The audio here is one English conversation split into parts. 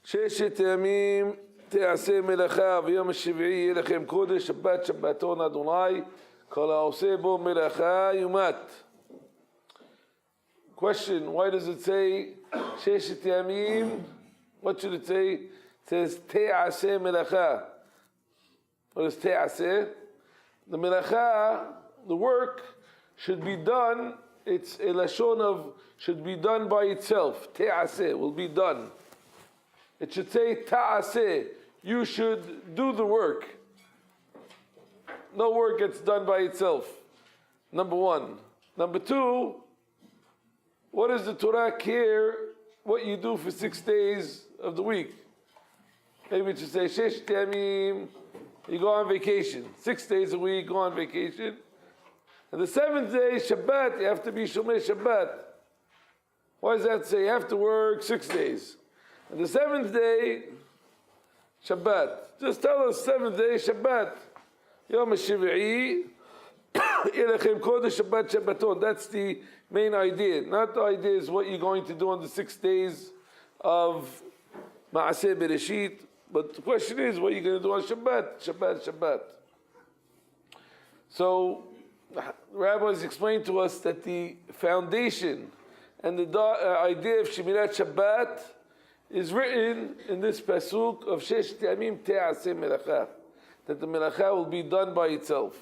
ששת ימים תעשה מלאכה ויום השביעי יהיה לכם קודש, שבת שבתון אדוני, כל העושה בו מלאכה יומת. Question, why does it say ששת ימים? What should it say? It says תעשה מלאכה. What is תעשה? The melacha, the work, should be done, it's a lashon of, should be done by itself. Te'aseh, will be done. It should say ta'aseh, you should do the work. No work gets done by itself. Number one. Number two, what does the Torah care what you do for 6 days of the week? Maybe it should say, shesh yamim, you go on vacation. 6 days a week, go on vacation. And the 7th day, Shabbat, you have to be Shomei Shabbat. Why does that say you have to work 6 days? And the 7th day, Shabbat. Just tell us 7th day, Shabbat. Yom HaShivi'i, Yelechem Kodesh Shabbat Shabbaton. That's the main idea. Not the idea is what you're going to do on the 6 days of Ma'aseh Bereshit. But the question is, what are you going to do on Shabbat? Shabbat. So, the rabbis explained to us that the foundation and the idea of Shemirat Shabbat is written in this pasuk of Shesh Yamim Te'aseh Melacha, that the Melacha will be done by itself.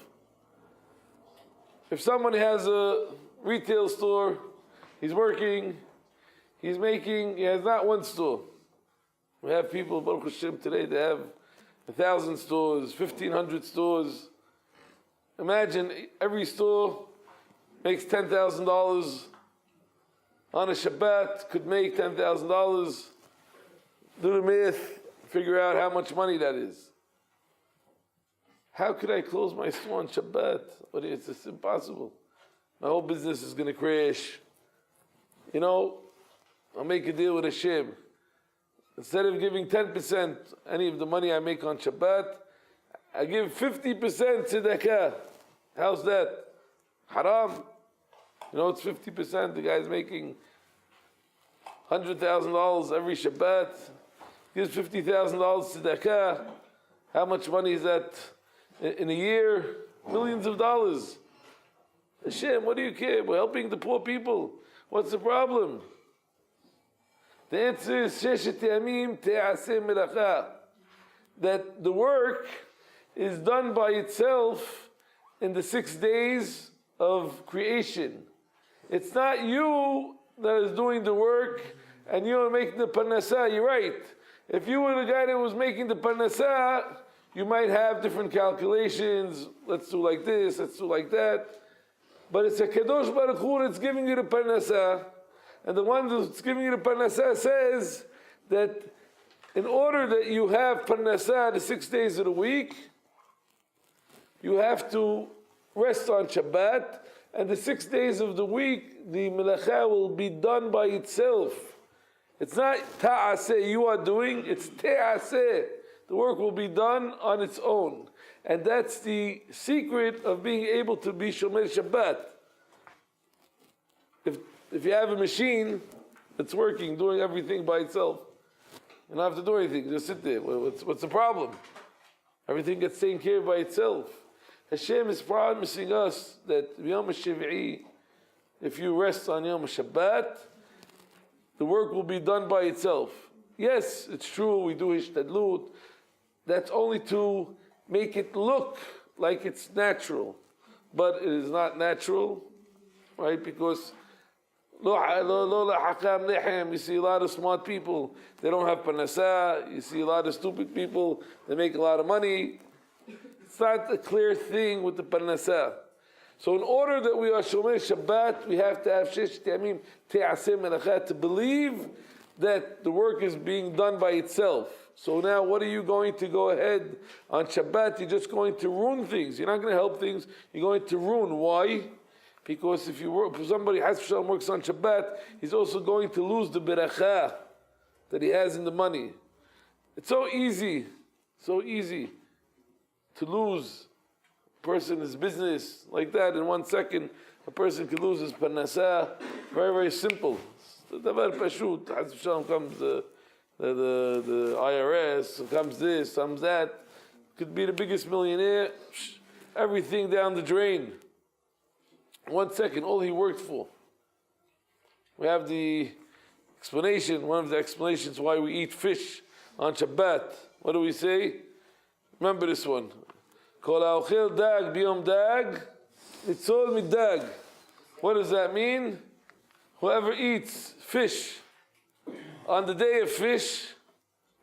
If someone has a retail store, he's working, he has not one store. We have people, Baruch Hashem, today, they have 1,000 stores, 1,500 stores. Imagine every store makes $10,000 on a Shabbat, could make $10,000. Do the math, figure out how much money that is. How could I close my store on Shabbat? But it's just impossible. My whole business is going to crash. You know, I'll make a deal with Hashem. Instead of giving 10% any of the money I make on Shabbat, I give 50% tzedakah. How's that? Haram. You know, it's 50%. The guy's making $100,000 every Shabbat. Gives $50,000 tzedakah. How much money is that in a year? Millions of dollars. Hashem, what do you care? We're helping the poor people. What's the problem? The answer is Sheshet Yamim Te'aseh Melacha, that the work is done by itself in the 6 days of creation. It's not you that is doing the work and you are making the parnasah. You're right. If you were the guy that was making the parnasah, you might have different calculations. Let's do like this, let's do like that. But it's a Kadosh Baruch Hu that's giving you the parnasah. And the one that's giving you the parnasah says that in order that you have parnasah the 6 days of the week, you have to rest on Shabbat, and the 6 days of the week, the melacha will be done by itself. It's not ta'aseh you are doing, it's te'aseh. The work will be done on its own. And that's the secret of being able to be Shomer Shabbat. If you have a machine that's working, doing everything by itself, you don't have to do anything, just sit there. What's the problem? Everything gets taken care of by itself. Hashem is promising us that Yom HaShivi'i, if you rest on Yom HaShabbat, the work will be done by itself. Yes, it's true, we do Hidabroot. That's only to make it look like it's natural. But it is not natural, right? Because you see a lot of smart people, they don't have parnasah. You see a lot of stupid people, they make a lot of money. It's not a clear thing with the parnasah. So in order that we are Shomer Shabbat, we have to have Shesh Yamim Te'aseh Melacha, to believe that the work is being done by itself. So now what are you going to go ahead on Shabbat? You're just going to ruin things. You're not going to help things. You're going to ruin. Why? Because if somebody works on Shabbat, he's also going to lose the beracha that he has in the money. It's so easy to lose a person's business like that in 1 second. A person can lose his parnasah. Very, very simple. Davar pashut. Haz Shalom comes the IRS, comes this, comes that. Could be the biggest millionaire, everything down the drain. 1 second, all he worked for. We have the explanation, one of the explanations why we eat fish on Shabbat. What do we say? Remember this one. Kol ha'ochel dag biyom dag, nitzol midag. What does that mean? Whoever eats fish on the day of fish,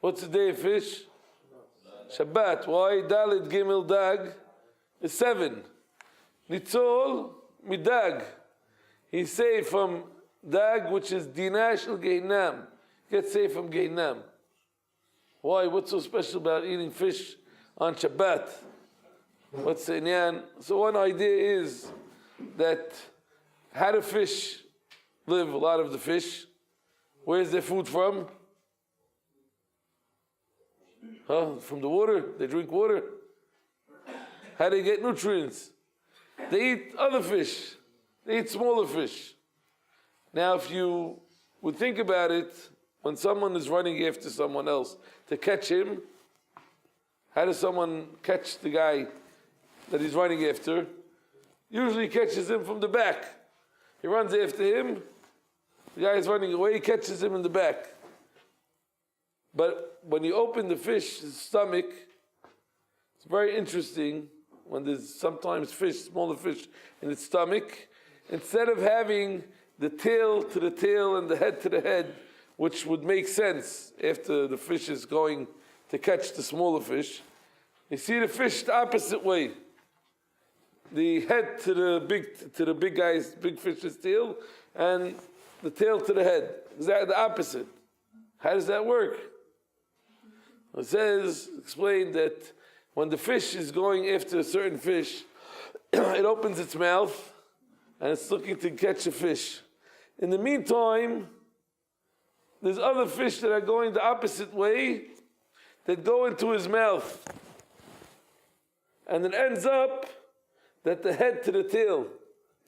what's the day of fish? Shabbat. Why? Dalit Gimel Dag is 7. Nitzol midag. He's saved from dag, which is dinash al Gehinam. Gets saved from Gehinam. Why? What's so special about eating fish on Shabbat? What's the inyan? So one idea is that how do fish live? A lot of the fish. Where's their food from? From the water. They drink water. How do they get nutrients? They eat other fish. They eat smaller fish. Now, if you would think about it, when someone is running after someone else to catch him, how does someone catch the guy that he's running after? Usually he catches him from the back. He runs after him. The guy is running away. He catches him in the back. But when you open the fish's stomach, it's very interesting when there's sometimes fish, smaller fish, in its stomach. Instead of having the tail to the tail and the head to the head, which would make sense after the fish is going to catch the smaller fish, you see the fish the opposite way. The head to the big guy's, big fish's tail, and the tail to the head. Exactly the opposite. How does that work? It says, explained that when the fish is going after a certain fish, it opens its mouth and it's looking to catch a fish. In the meantime, there's other fish that are going the opposite way that go into his mouth. And it ends up that the head to the tail,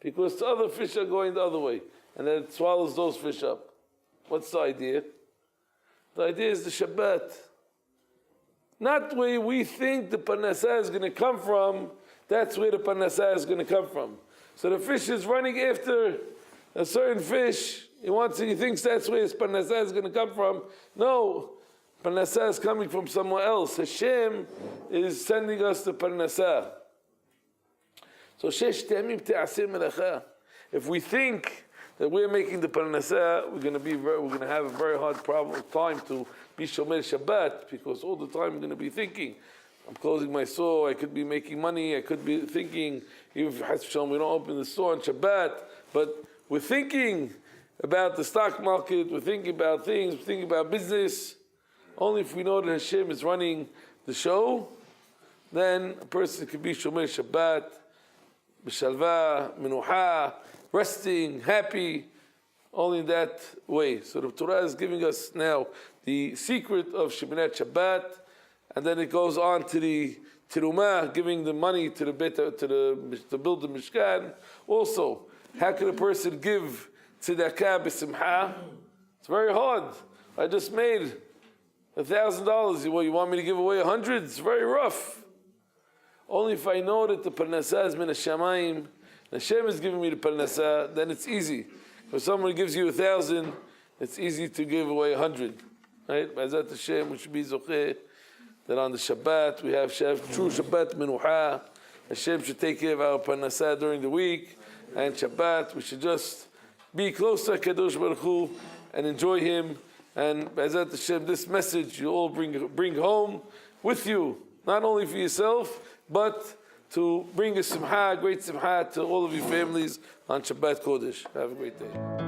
because the other fish are going the other way, and then it swallows those fish up. What's the idea? The idea is the Shabbat. Not where we think the parnassah is going to come from, that's where the parnassah is going to come from. So the fish is running after a certain fish, he thinks that's where his parnassah is going to come from. No, parnassah is coming from somewhere else. Hashem is sending us the parnassah. So if we think that we're making the parnassah, we're going to have a very hard time to be shomer Shabbat, because all the time we're going to be thinking, I'm closing my store, I could be making money, I could be thinking, even if we don't open the store on Shabbat, but we're thinking about the stock market, we're thinking about things, we're thinking about business. Only if we know that Hashem is running the show, then a person can be shomer Shabbat, b'shalva, menuha, resting, happy, only in that way. So the Torah is giving us now the secret of Sheminat Shabbat, and then it goes on to the Tirumah, giving the money to to build the Mishkan. Also, how can a person give tzedakah b'simcha? It's very hard. I just made $1,000. Well, you want me to give away 100? It's very rough. Only if I know that the parnassah is min hashamayim, Hashem is giving me the parnassah, then it's easy. If someone gives you 1,000, it's easy to give away 100. Right? B'ezrat Hashem, we should be zocheh that on the Shabbat we have true Shabbat menuha. Hashem should take care of our parnassah during the week, and Shabbat we should just be close to Kadosh Baruch Hu and enjoy Him. And b'ezrat Hashem, this message you all bring home with you, not only for yourself, but to bring a simcha, great simcha to all of your families on Shabbat Kodesh. Have a great day.